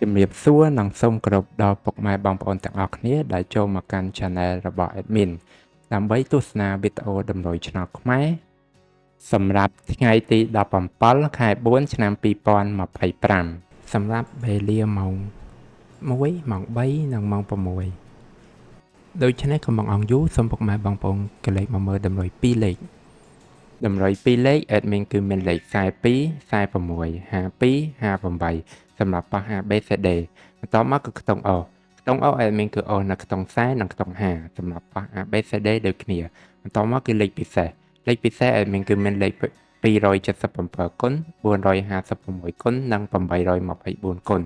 ជំរាបសួរនិងសូមគោរពដល់ពុកម៉ែបងប្អូនទាំងអស់គ្នាដែលចូលមកកាន់ Channel របស់ Admin ដើម្បីទស្សនាវីដេអូតម្រុយឆ្នោតខ្មែរសម្រាប់ថ្ងៃទី17ខែ4ឆ្នាំ2025សម្រាប់វេលាម៉ោង1ម៉ោង3និងម៉ោង6ដូច្នេះកុំបង្អង់យូរសូមពុកម៉ែបងប្អូនកលេចមកមើលតម្រុយ2លេខតម្រុយ2លេខ Admin គឺមានលេខ42 46 52 58សម្រាប់ប៉ះ ABCD បន្ទាប់មកគឺខ្ទង់ O ខ្ទង់ O Admin គឺ O នៅខ្ទង់40និងខ្ទង់50សម្រាប់ប៉ះ ABCD ដូចគ្នាបន្ទាប់មកគឺលេខពិសេសAdmin គឺមានលេខ277គុណ456គុណនិង824គុណ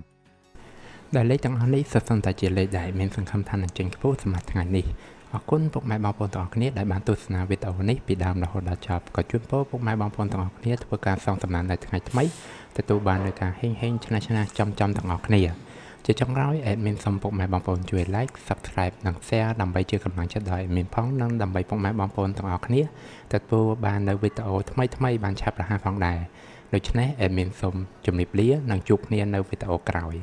ដែលលេខទាំងអស់នេះសុទ្ធសឹងតែជាលេខដែលមានសង្ឃឹមថានឹងចេញខ្ពស់សម្រាប់ថ្ងៃនេះអរគុណពុកម៉ែបងប្អូនទាំងអស់គ្នាដែលបានទស្សនាវីដេអូនេះពីដើមរហូតដល់ចប់ក៏ជូនពរពុកម៉ែបងប្អូនទាំងអស់គ្នាធ្វើការសងសំណាននៅថ្ងៃថ្មីទទួលបាននូវការហេងឆ្នះចំទាំងអស់គ្នាជាចុងក្រោយ Admin សូមពុកម៉ែបងប្អូនជួយ Like Subscribe និង Share ដើម្បីជាកម្លាំងចិត្តដល់ Admin ផងនិងដើម្បីពុកម៉ែបងប្អូនទាំងអស់គ្នាទទួលបាននូវវីដេអូថ្មីបានឆាប់រហ័សផងដែរដូច្នេះ Admin សូមជម្រាបលានិងជួបគ្នានៅវីដេអូក្រោយ